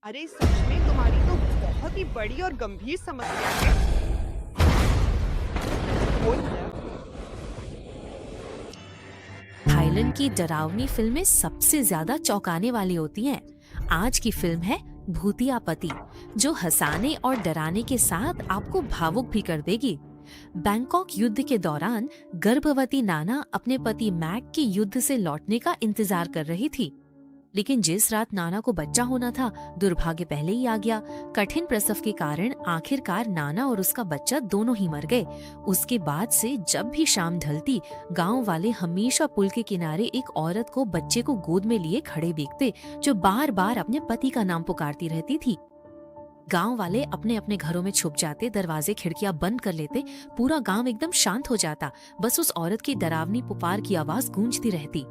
अरे सच में तुम्हारी तो बहुत ही बड़ी और गंभीर समस्या है। बोल ना। थाईलैंड की डरावनी फिल्में सबसे ज्यादा चौंकाने वाली होती हैं। आज की फिल्म है भूतिया पति, जो हंसाने और डराने के साथ आपको भावुक भी कर देगी। बैंकॉक युद्ध के दौरान गर्भवती नाना अपने पति मैक के युद्ध से लौटने का इंतजार कर रही थी, लेकिन जिस रात नाना को बच्चा होना था, दुर्भाग्य पहले ही आ गया। कठिन प्रसव के कारण आखिरकार नाना और उसका बच्चा दोनों ही मर गए। उसके बाद से जब भी शाम ढलती, गांव वाले हमेशा पुल के किनारे एक औरत को बच्चे को गोद में लिए खड़े देखते, जो बार बार अपने पति का नाम पुकारती रहती थी। गांव वाले अपने अपने घरों में छुप जाते, दरवाजे खिड़कियां बंद कर लेते। पूरा गांव एकदम शांत हो जाता, बस उस औरत की डरावनी पुकार की आवाज गूंजती रहती।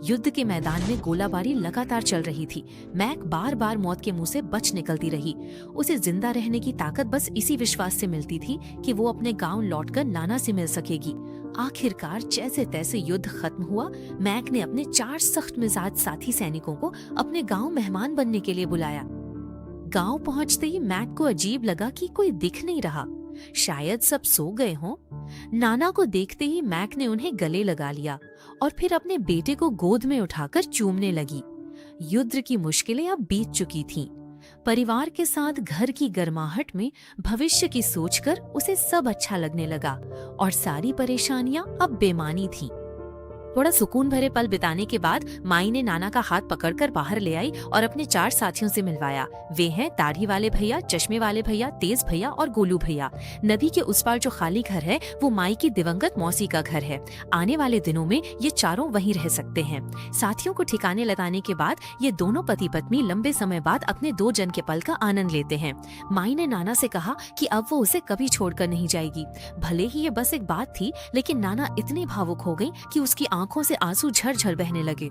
युद्ध के मैदान में गोलाबारी लगातार चल रही थी। मैक बार बार मौत के मुंह से बच निकलती रही। उसे जिंदा रहने की ताकत बस इसी विश्वास से मिलती थी कि वो अपने गांव लौटकर नाना से मिल सकेगी। आखिरकार जैसे तैसे युद्ध खत्म हुआ। मैक ने अपने 4 सख्त मिजाज साथी सैनिकों को अपने गांव मेहमान बनने के लिए बुलाया। गांव पहुंचते ही मैक को अजीब लगा कि कोई दिख नहीं रहा, शायद सब सो गए हों। नाना को देखते ही मैक ने उन्हें गले लगा लिया और फिर अपने बेटे को गोद में उठाकर चूमने लगी। युद्ध की मुश्किलें अब बीत चुकी थीं। परिवार के साथ घर की गर्माहट में भविष्य की सोचकर उसे सब अच्छा लगने लगा और सारी परेशानियां अब बेमानी थीं। थोड़ा सुकून भरे पल बिताने के बाद माई ने नाना का हाथ पकड़कर बाहर ले आई और अपने 4 साथियों से मिलवाया। वे हैं दाढ़ी वाले भैया, चश्मे वाले भैया, तेज भैया और गोलू भैया। नदी के उस पार जो खाली घर है वो माई की दिवंगत मौसी का घर है। आने वाले दिनों में ये चारों वहीं रह सकते हैं। साथियों को ठिकाने लगाने के बाद ये दोनों पति पत्नी लंबे समय बाद अपने 2 जन के पल का आनंद लेते हैं। माई ने नाना से कहा कि अब वो उसे कभी छोड़कर नहीं जाएगी। भले ही ये बस एक बात थी, लेकिन नाना इतनी भावुक हो गई कि उसकी आंखों से आंसू झरझर बहने लगे।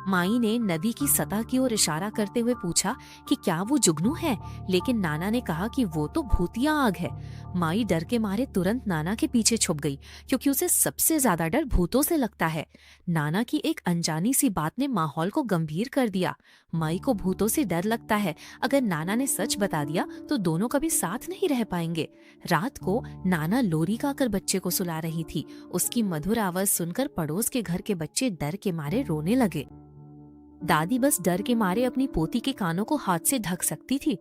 माई ने नदी की सतह की ओर इशारा करते हुए पूछा कि क्या वो जुगनू है, लेकिन नाना ने कहा कि वो तो भूतिया आग है। माई डर के मारे तुरंत नाना के पीछे छुप गई, क्योंकि उसे सबसे ज्यादा डर भूतों से लगता है। नाना की एक अनजानी सी बात ने माहौल को गंभीर कर दिया। माई को भूतों से डर लगता है। अगर नाना ने सच बता दिया तो दोनों कभी साथ नहीं रह पाएंगे। रात को नाना लोरी गाकर बच्चे को सुला रही थी। उसकी मधुर आवाज सुनकर पड़ोस के घर के बच्चे डर के मारे रोने लगे। दादी बस डर के मारे अपनी पोती के कानों को हाथ से ढक सकती थी।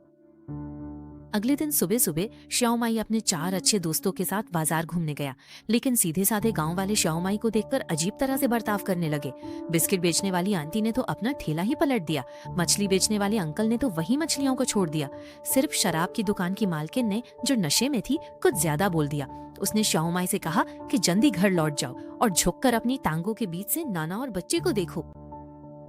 अगले दिन सुबह सुबह श्याओ माई अपने 4 अच्छे दोस्तों के साथ बाजार घूमने गया, लेकिन सीधे साधे गांव वाले श्याओ माई को देखकर अजीब तरह से बर्ताव करने लगे। बिस्किट बेचने वाली आंटी ने तो अपना ठेला ही पलट दिया। मछली बेचने वाले अंकल ने तो वही मछलियों को छोड़ दिया। सिर्फ शराब की दुकान की मालकिन ने, जो नशे में थी, कुछ ज्यादा बोल दिया। उसने श्याओ माई से कहा कि जल्दी घर लौट जाओ और झुककर अपनी टांगों के बीच से नाना और बच्चे को देखो।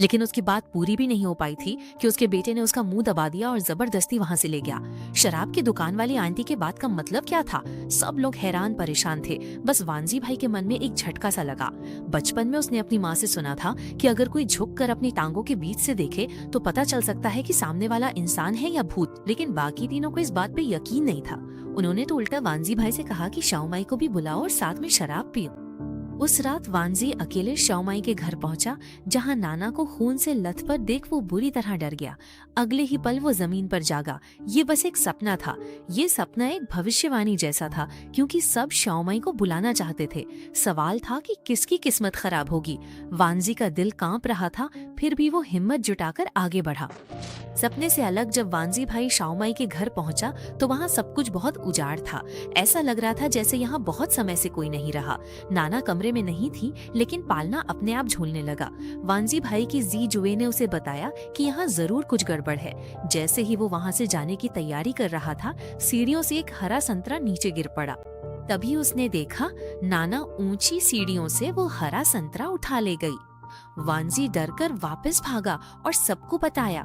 लेकिन उसकी बात पूरी भी नहीं हो पाई थी कि उसके बेटे ने उसका मुंह दबा दिया और जबरदस्ती वहां से ले गया। शराब की दुकान वाली आंटी के बात का मतलब क्या था? सब लोग हैरान परेशान थे। बस वांजी भाई के मन में एक झटका सा लगा। बचपन में उसने अपनी माँ से सुना था कि अगर कोई झुककर अपनी टांगों के बीच से देखे तो पता चल सकता है कि सामने वाला इंसान है या भूत। लेकिन बाकी तीनों को इस बात पे यकीन नहीं था। उन्होंने तो उल्टा वांजी भाई से कहा कि श्याओ माई को भी बुलाओ और साथ में शराब पियो। उस रात वांजी अकेले श्याओ माई के घर पहुंचा, जहां नाना को खून से लथपथ देख वो बुरी तरह डर गया। अगले ही पल वो जमीन पर जागा। ये बस एक सपना था। ये सपना एक भविष्यवाणी जैसा था, क्योंकि सब श्याओ माई को बुलाना चाहते थे। सवाल था कि किसकी किस्मत खराब होगी। वांजी का दिल कांप रहा था, फिर भी वो हिम्मत जुटाकर आगे बढ़ा। सपने से अलग जब वांजी भाई श्याओ माई के घर पहुंचा तो वहाँ सब कुछ बहुत उजाड़ था। ऐसा लग रहा था जैसे यहाँ बहुत समय से कोई नहीं रहा। नाना कमरे में नहीं थी, लेकिन पालना अपने आप झूलने लगा। वांजी भाई की जी जुए ने उसे बताया कि यहाँ जरूर कुछ गड़बड़ है। जैसे ही वो वहाँ से जाने की तैयारी कर रहा था, सीढ़ियों से एक हरा संतरा नीचे गिर पड़ा। तभी उसने देखा नाना ऊंची सीढ़ियों से वो हरा संतरा उठा ले गई। वांजी डरकर वापस भागा और सबको बताया,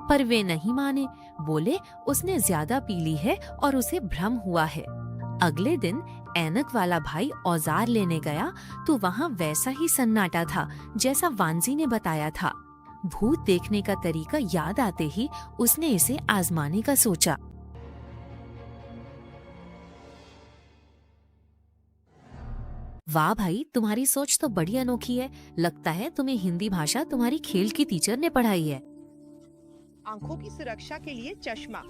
पर वे नहीं माने। बोले उसने ज्यादा पी ली है और उसे भ्रम हुआ है। अगले दिन ऐनक वाला भाई औजार लेने गया तो वहाँ वैसा ही सन्नाटा था जैसा वांजी ने बताया था। भूत देखने का तरीका याद आते ही उसने इसे आजमाने का सोचा। वाह भाई, तुम्हारी सोच तो बड़ी अनोखी है। लगता है तुम्हें हिंदी भाषा तुम्हारी खेल की टीचर ने पढ़ाई है। आंखों की सुरक्षा के लिए चश्मा।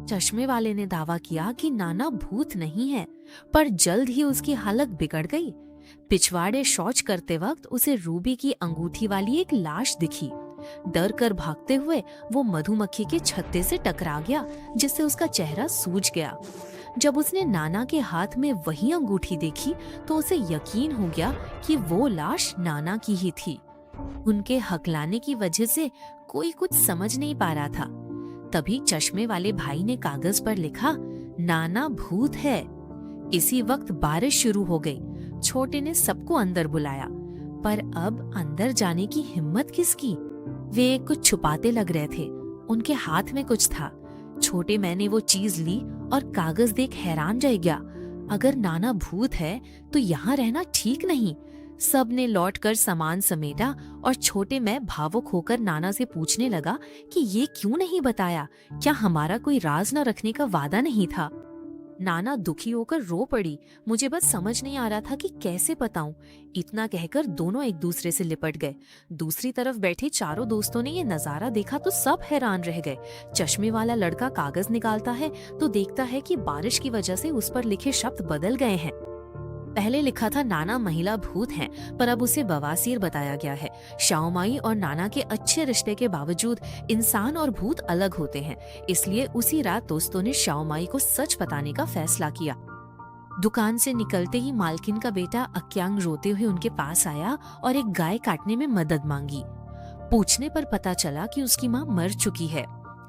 चश्मे वाले ने दावा किया कि नाना भूत नहीं है, पर जल्द ही उसकी हालत बिगड़ गई। पिछवाड़े शौच करते वक्त उसे रूबी की अंगूठी वाली एक लाश दिखी। डर कर भागते हुए वो मधुमक्खी के छत्ते से टकरा गया, जिससे उसका चेहरा सूज गया। जब उसने नाना के हाथ में वही अंगूठी देखी तो उसे यकीन हो गया कि वो लाश नाना की ही थी। उनके हकलाने की वजह से कोई कुछ समझ नहीं पा रहा था। तभी चश्मे वाले भाई ने कागज पर लिखा, नाना भूत है। इसी वक्त बारिश शुरू हो गई। छोटे ने सबको अंदर बुलाया, पर अब अंदर जाने की हिम्मत किसकी? वे कुछ छुपाते लग रहे थे। उनके हाथ में कुछ था। छोटे मैंने वो चीज ली और कागज देख हैरान रह गया। अगर नाना भूत है तो यहाँ रहना ठीक नहीं। सब ने लौटकर सामान समेटा और छोटे मैं भावुक होकर नाना से पूछने लगा कि ये क्यों नहीं बताया? क्या हमारा कोई राज न रखने का वादा नहीं था? नाना दुखी होकर रो पड़ी। मुझे बस समझ नहीं आ रहा था कि कैसे बताऊं। इतना कहकर दोनों एक दूसरे से लिपट गए। दूसरी तरफ बैठे चारों दोस्तों ने ये नजारा देखा तो सब हैरान रह गए। चश्मे वाला लड़का कागज निकालता है तो देखता है कि बारिश की वजह से उस पर लिखे शब्द बदल गए हैं। पहले लिखा था नाना महिला भूत हैं, पर अब उसे बवासीर बताया गया है। श्याओमाई और नाना के अच्छे रिश्ते के बावजूद इंसान और भूत अलग होते हैं, इसलिए उसी रात दोस्तों ने श्याओमाई को सच बताने का फैसला किया। दुकान से निकलते ही मालकिन का बेटा अक्यांग रोते हुए उनके पास आया और एक गाय काटने में मदद मांगी। पूछने पर पता चला कि उसकी माँ मर चुकी है।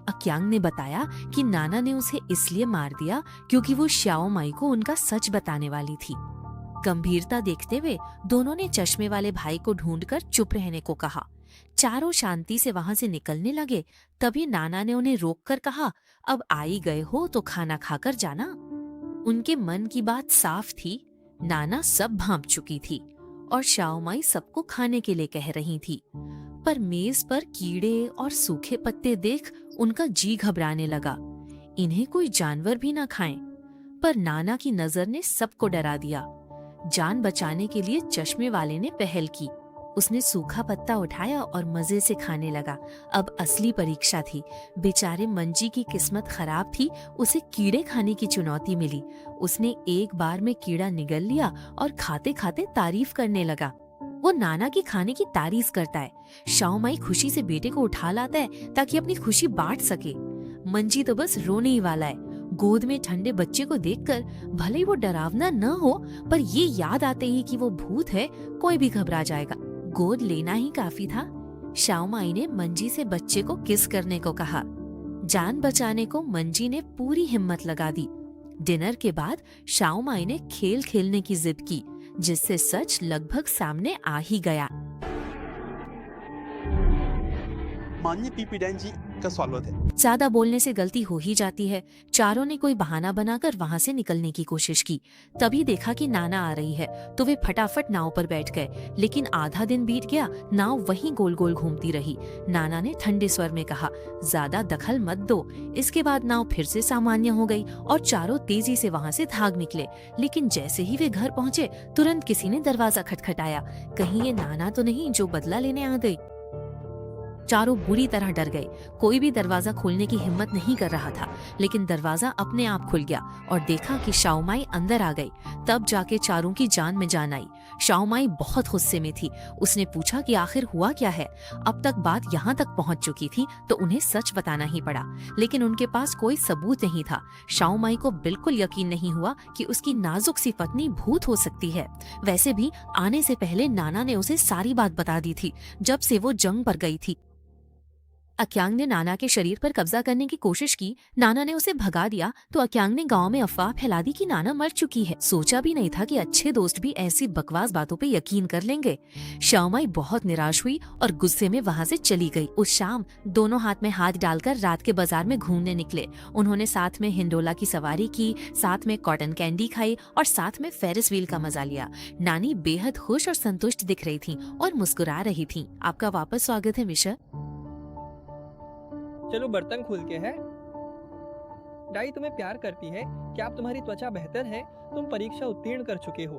अक्यांग ने बताया कि नाना ने उसे इसलिए मार दिया क्योंकि वो श्याओमाई को उनका सच बताने वाली थी। गंभीरता देखते हुए दोनों ने चश्मे वाले भाई को ढूंढकर चुप रहने को कहा। चारों शांति से वहां से निकलने लगे। तभी नाना ने उन्हें रोककर कहा, अब आ ही गए हो तो खाना खाकर जाना। उनके मन की बात साफ थी। नाना सब भांप चुकी थी और श्याओमाई सबको खाने के लिए कह रही थी, पर मेज पर कीड़े और सूखे पत्ते देख उनका जी घबराने लगा। इन्हें कोई जानवर भी ना खाएं। पर नाना की नजर ने सबको डरा दिया। जान बचाने के लिए चश्मे वाले ने पहल की। उसने सूखा पत्ता उठाया और मजे से खाने लगा। अब असली परीक्षा थी। बेचारे मंजी की किस्मत खराब थी, उसे कीड़े खाने की चुनौती मिली। उसने एक बार में कीड़ा निगल लिया और खाते खाते तारीफ करने लगा। वो नाना की खाने की तारीफ करता है। श्याओमाई खुशी से बेटे को उठा लाता है ताकि अपनी खुशी बांट सके। मंजी तो बस रोने ही वाला है। गोद में ठंडे बच्चे को देखकर भले ही वो डरावना न हो, पर ये याद आते ही कि वो भूत है, कोई भी घबरा जाएगा। गोद लेना ही काफी था। श्याओमाई ने मंजी से बच्चे को किस करने को कहा। जान बचाने को मंजी ने पूरी हिम्मत लगा दी। डिनर के बाद श्याओमाई ने खेल खेलने की जिद की, जिससे सच लगभग सामने आ ही गया। माननीय पीपी डैन जी का स्वागत है। ज्यादा बोलने से गलती हो ही जाती है। चारों ने कोई बहाना बनाकर वहां से निकलने की कोशिश की। तभी देखा कि नाना आ रही है तो वे फटाफट नाव पर बैठ गए। लेकिन आधा दिन बीत गया, नाव वहीं गोल गोल घूमती रही। नाना ने ठंडे स्वर में कहा, ज्यादा दखल मत दो। इसके बाद नाव फिर से सामान्य हो गई और चारों तेजी से वहां से भाग निकले। लेकिन जैसे ही वे घर पहुंचे, तुरंत किसी ने दरवाजा खटखटाया। कहीं ये नाना तो नहीं जो बदला लेने आ गई? चारों बुरी तरह डर गए। कोई भी दरवाजा खोलने की हिम्मत नहीं कर रहा था, लेकिन दरवाजा अपने आप खुल गया और देखा कि श्याओमाई अंदर आ गई। तब जाके चारों की जान में जान आई। श्याओमाई बहुत गुस्से में थी। उसने पूछा कि आखिर हुआ क्या है। अब तक बात यहाँ तक पहुँच चुकी थी तो उन्हें सच बताना ही पड़ा, लेकिन उनके पास कोई सबूत नहीं था। श्याओमाई को बिल्कुल यकीन नहीं हुआ कि उसकी नाजुक सी पत्नी भूत हो सकती है। वैसे भी आने से पहले नाना ने उसे सारी बात बता दी थी, जब से वो जंग पर गई थी। अक्यांग ने नाना के शरीर पर कब्जा करने की कोशिश की। नाना ने उसे भगा दिया तो अक्यांग ने गांव में अफवाह फैला दी कि नाना मर चुकी है। सोचा भी नहीं था कि अच्छे दोस्त भी ऐसी बकवास बातों पे यकीन कर लेंगे। श्याओमाई बहुत निराश हुई और गुस्से में वहां से चली गई। उस शाम दोनों हाथ में हाथ डालकर रात के बाजार में घूमने निकले। उन्होंने साथ में हिंडोला की सवारी की, साथ में कॉटन कैंडी खाई और साथ में फेरिस व्हील का मजा लिया। नानी बेहद खुश और संतुष्ट दिख रही थी और मुस्कुरा रही थी। आपका वापस स्वागत है मिशर। चलो बर्तन खुल के है। डाई तुम्हें प्यार करती है। क्या अब तुम्हारी त्वचा बेहतर है? तुम परीक्षा उत्तीर्ण कर चुके हो।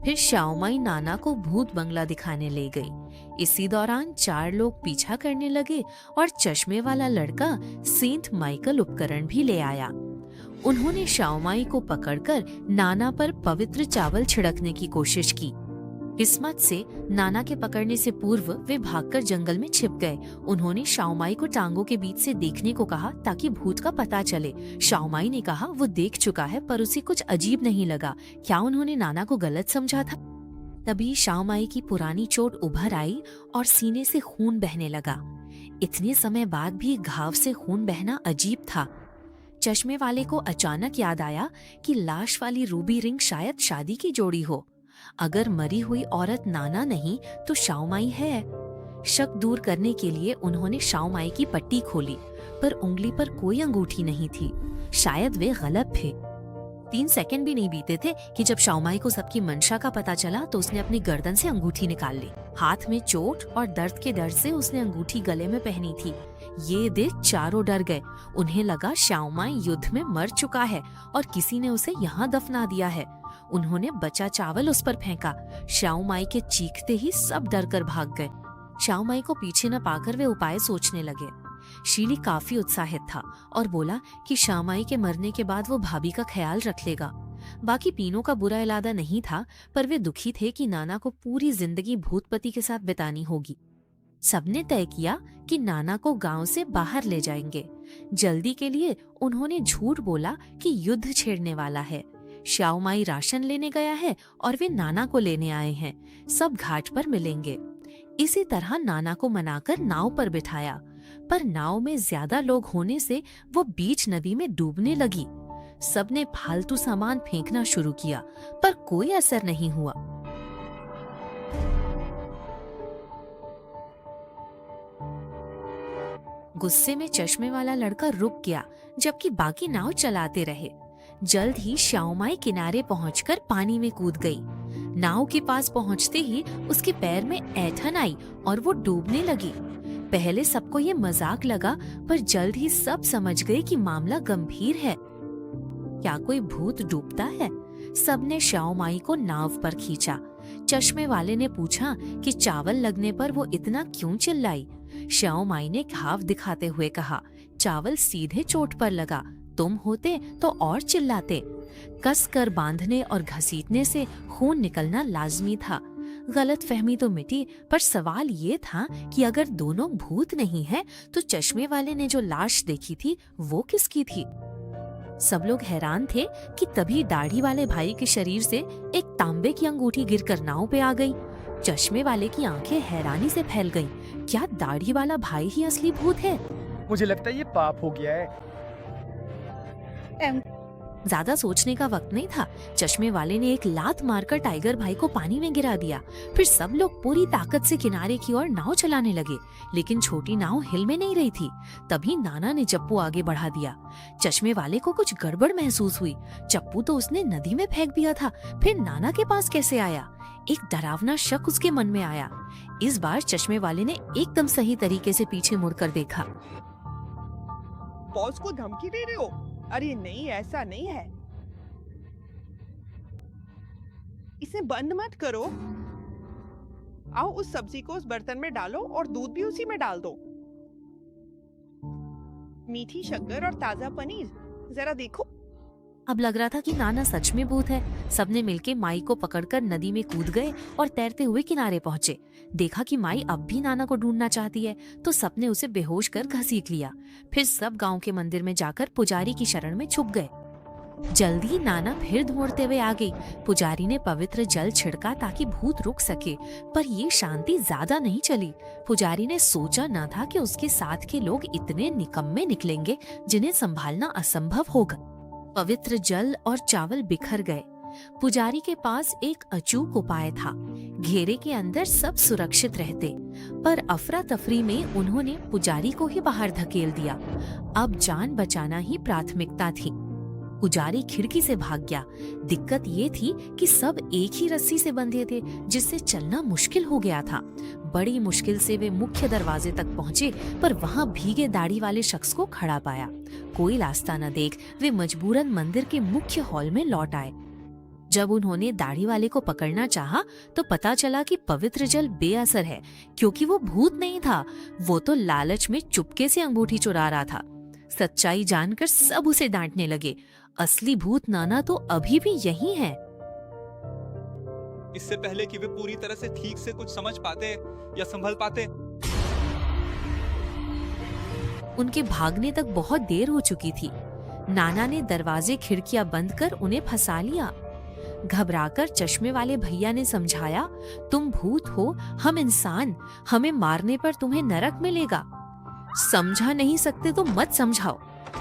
फिर श्याओमाई नाना को भूत बंगला दिखाने ले गई। इसी दौरान 4 लोग पीछा करने लगे और चश्मे वाला लड़का सेंट माइकल उपकरण भी ले आया। उन्होंने श्याओमाई को पकड़कर नाना पर पवित्र चावल छिड़कने की कोशिश की। किस्मत से नाना के पकड़ने से पूर्व वे भागकर जंगल में छिप गए। उन्होंने श्याओमाई को टांगों के बीच से देखने को कहा ताकि भूत का पता चले। श्याओमाई ने कहा वो देख चुका है पर उसे कुछ अजीब नहीं लगा। क्या उन्होंने नाना को गलत समझा था? तभी श्याओमाई की पुरानी चोट उभर आई और सीने से खून बहने लगा। इतने समय बाद भी घाव से खून बहना अजीब था। चश्मे वाले को अचानक याद आया कि लाश वाली रूबी रिंग शायद शादी की जोड़ी हो। अगर मरी हुई औरत नाना नहीं तो श्याओमाई है। शक दूर करने के लिए उन्होंने श्याओमाई की पट्टी खोली पर उंगली पर कोई अंगूठी नहीं थी। शायद वे गलत थे। 3 सेकंड भी नहीं बीते थे कि जब श्याओमाई को सबकी मंशा का पता चला तो उसने अपनी गर्दन से अंगूठी निकाल ली। हाथ में चोट और दर्द के डर से उसने अंगूठी गले में पहनी थी। ये देख चारों डर गए। उन्हें लगा श्याओमाई युद्ध में मर चुका है और किसी ने उसे यहाँ दफना दिया है। उन्होंने बचा चावल उस पर फेंका। श्याओमाई के चीखते ही सब डर कर भाग गए। श्याओमाई को पीछे न पाकर वे उपाय सोचने लगे। शीली काफी उत्साहित था और बोला कि श्याओमाई के मरने के बाद वो भाभी का ख्याल रख लेगा। बाकी तीनों का बुरा इरादा नहीं था पर वे दुखी थे कि नाना को पूरी जिंदगी भूतपति के साथ बितानी होगी। सबने तय किया कि नाना को गांव से बाहर ले जाएंगे। जल्दी के लिए उन्होंने झूठ बोला कि युद्ध छेड़ने वाला है। श्याओमाई राशन लेने गया है और वे नाना को लेने आए हैं। सब घाट पर मिलेंगे। इसी तरह नाना को मनाकर नाव पर बिठाया पर नाव में ज्यादा लोग होने से वो बीच नदी में डूबने लगी। सबने फालतू सामान फेंकना शुरू किया पर कोई असर नहीं हुआ। गुस्से में चश्मे वाला लड़का रुक गया जबकि बाकी नाव चलाते रहे। जल्द ही श्याओमाई किनारे पहुंचकर पानी में कूद गई। नाव के पास पहुंचते ही उसके पैर में ऐंठन आई और वो डूबने लगी। पहले सबको ये मजाक लगा पर जल्द ही सब समझ गए कि मामला गंभीर है। क्या कोई भूत डूबता है? सबने श्याओमाई को नाव पर खींचा। चश्मे वाले ने पूछा कि चावल लगने पर वो इतना क्यों चिल्लाई। श्याओमाई ने घाव दिखाते हुए कहा, चावल सीधे चोट पर लगा, तुम होते तो और चिल्लाते। कस कर बांधने और घसीटने से खून निकलना लाजमी था। गलत फहमी तो मिटी पर सवाल ये था कि अगर दोनों भूत नहीं हैं तो चश्मे वाले ने जो लाश देखी थी वो किसकी थी? सब लोग हैरान थे कि तभी दाढ़ी वाले भाई के शरीर से एक तांबे की अंगूठी गिरकर नाव पे आ गई। चश्मे वाले की आंखें हैरानी से फैल गईं। क्या दाढ़ी वाला भाई ही असली भूत है? मुझे लगता है ये पाप हो गया है। ज्यादा सोचने का वक्त नहीं था। चश्मे वाले ने एक लात मारकर टाइगर भाई को पानी में गिरा दिया। फिर सब लोग पूरी ताकत से किनारे की ओर नाव चलाने लगे लेकिन छोटी नाव हिल में नहीं रही थी। तभी नाना ने चप्पू आगे बढ़ा दिया। चश्मे वाले को कुछ गड़बड़ महसूस हुई। चप्पू तो उसने नदी में फेंक दिया था, फिर नाना के पास कैसे आया? एक डरावना शक उसके मन में आया। इस बार चश्मे वाले ने एकदम सही तरीके से पीछे मुड़कर देखा। बॉस को धमकी दे रहे हो? अरे नहीं, ऐसा नहीं है। इसे बंद मत करो। आओ उस सब्जी को उस बर्तन में डालो और दूध भी उसी में डाल दो। मीठी शक्कर और ताजा पनीर, जरा देखो। अब लग रहा था कि नाना सच में भूत है। सबने मिलके माई को पकड़कर नदी में कूद गए और तैरते हुए किनारे पहुंचे। देखा कि माई अब भी नाना को ढूंढना चाहती है तो सबने उसे बेहोश कर घसीट लिया। फिर सब गांव के मंदिर में जाकर पुजारी की शरण में छुप गए। जल्दी नाना फिर दौड़ते हुए आ गई। पुजारी ने पवित्र जल छिड़का ताकि भूत रुक सके पर ये शांति ज्यादा नहीं चली। पुजारी ने सोचा न था कि उसके साथ के लोग इतने निकम्मे निकलेंगे जिन्हें संभालना असंभव होगा। पवित्र जल और चावल बिखर गए। पुजारी के पास एक अचूक उपाय था। घेरे के अंदर सब सुरक्षित रहते पर अफरा तफरी में उन्होंने पुजारी को ही बाहर धकेल दिया। अब जान बचाना ही प्राथमिकता थी। पुजारी खिड़की से भाग गया। दिक्कत ये थी कि सब एक ही रस्सी से बंधे थे जिससे चलना मुश्किल हो गया था। बड़ी मुश्किल से वे मुख्य दरवाजे तक पहुंचे पर वहां भीगे दाढ़ी वाले शख्स को खड़ा पाया। कोई रास्ता न देख वे मजबूरन मंदिर के मुख्य हॉल में लौट आए। जब उन्होंने दाढ़ी वाले को पकड़ना चाहा तो पता चला कि पवित्र जल बेअसर है, क्योंकि वो भूत नहीं था, वो तो लालच में चुपके से अंगूठी चुरा रहा था। सच्चाई जानकर सब उसे डांटने लगे। असली भूत नाना तो अभी भी यही है। इससे पहले कि वे पूरी तरह से ठीक से कुछ समझ पाते या संभल पाते। उनके भागने तक बहुत देर हो चुकी थी। नाना ने दरवाजे खिड़कियां बंद कर उन्हें फंसा लिया। घबराकर चश्मे वाले भैया ने समझाया, तुम भूत हो, हम इंसान, हमें मारने पर तुम्हें नरक मिलेगा। समझा नहीं सकते तो मत समझाओ।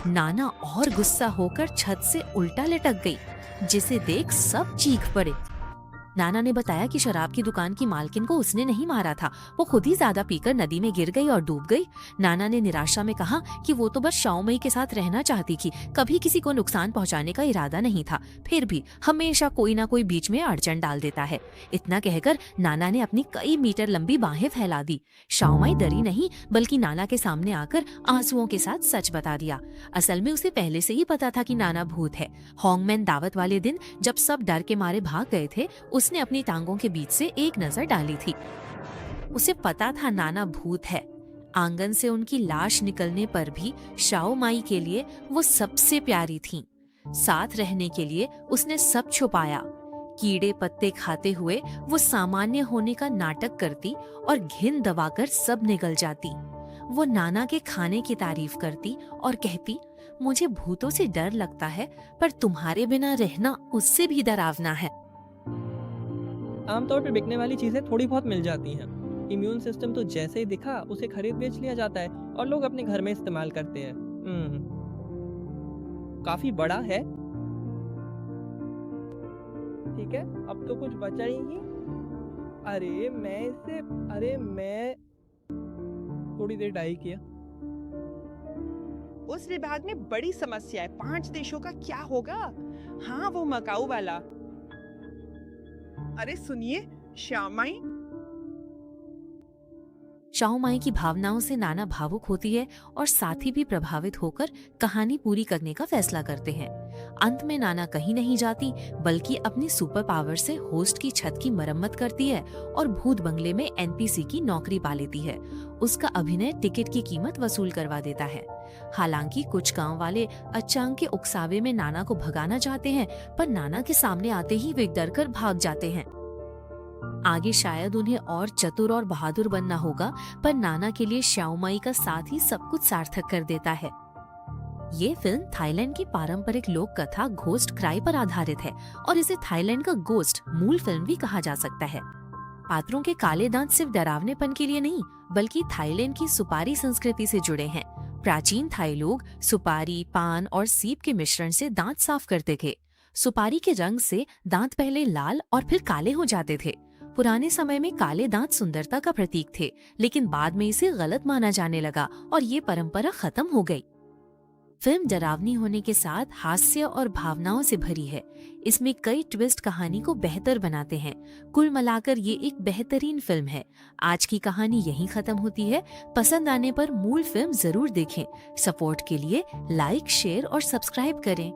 नाना और गुस्सा होकर छत से उल्टा लटक गई, जिसे देख सब चीख पड़े। नाना ने बताया कि शराब की दुकान की मालकिन को उसने नहीं मारा था, वो खुद ही ज्यादा पीकर नदी में गिर गई और डूब गई। नाना ने निराशा में कहा कि वो तो बस शाओमई के साथ रहना चाहती थी, कभी किसी को नुकसान पहुंचाने का इरादा नहीं था, फिर भी हमेशा कोई ना कोई बीच में अड़चन डाल देता है। इतना कहकर नाना ने अपनी कई मीटर लंबी बाहें फैला दी। शाओमई डरी नहीं, बल्कि नाना के सामने आकर आंसुओं के साथ सच बता दिया। असल में उसे पहले से ही पता था कि नाना भूत है। होंगमैन दावत वाले दिन जब सब डर के मारे भाग गए थे, उसने अपनी टांगों के बीच से एक नजर डाली थी। उसे पता था नाना भूत है। आंगन से उनकी लाश निकलने पर भी शाओ माई के लिए वो सबसे प्यारी थीं। साथ रहने के लिए उसने सब छुपाया। कीड़े पत्ते खाते हुए वो सामान्य होने का नाटक करती और घिन दबाकर सब निगल जाती। वो नाना के खाने की तारीफ करती और कहती, मुझे भूतों से डर लगता है, पर तुम्हारे बिना रहना उससे भी डरावना है। आमतौर पर बिकने वाली चीजें थोड़ी बहुत मिल जाती हैं। इम्यून सिस्टम तो जैसे ही दिखा उसे खरीद बेच लिया जाता है और लोग अपने घर में इस्तेमाल करते हैं। काफी बड़ा है। ठीक है, अब तो कुछ बचा ही नहीं। मैं थोड़ी देर डाई किया। उस विभाग में बड़ी समस्या है। 5 देशों का क्या होगा? हाँ, वो मकाऊ वाला। अरे सुनिए, श्यामाई। शाओ माई की भावनाओं से नाना भावुक होती है और साथी भी प्रभावित होकर कहानी पूरी करने का फैसला करते हैं। अंत में नाना कहीं नहीं जाती, बल्कि अपनी सुपर पावर से होस्ट की छत की मरम्मत करती है और भूत बंगले में एनपीसी की नौकरी पा लेती है। उसका अभिनय टिकट की कीमत वसूल करवा देता है। हालांकि कुछ गांव वाले अचांक के उकसावे में नाना को भगाना चाहते हैं, पर नाना के सामने आते ही वे डरकर भाग जाते हैं। आगे शायद उन्हें और चतुर और बहादुर बनना होगा, पर नाना के लिए श्याओमाई का साथ ही सब कुछ सार्थक कर देता है। ये फिल्म थाईलैंड की पारंपरिक लोक कथा घोस्ट क्राई पर आधारित है और इसे थाईलैंड का गोस्ट मूल फिल्म भी कहा जा सकता है। पात्रों के काले दांत सिर्फ डरावनेपन के लिए नहीं, बल्कि थाईलैंड की सुपारी संस्कृति से जुड़े हैं। प्राचीन थाई लोग सुपारी, पान और सीप के मिश्रण से दांत साफ करते थे। सुपारी के रंग से दांत पहले लाल और फिर काले हो जाते थे। पुराने समय में काले दांत सुंदरता का प्रतीक थे, लेकिन बाद में इसे गलत माना जाने लगा और ये परंपरा खत्म हो गई। फिल्म डरावनी होने के साथ हास्य और भावनाओं से भरी है। इसमें कई ट्विस्ट कहानी को बेहतर बनाते हैं। कुल मिलाकर ये एक बेहतरीन फिल्म है। आज की कहानी यहीं खत्म होती है। पसंद आने पर मूल फिल्म जरूर देखें। सपोर्ट के लिए लाइक, शेयर और सब्सक्राइब करें।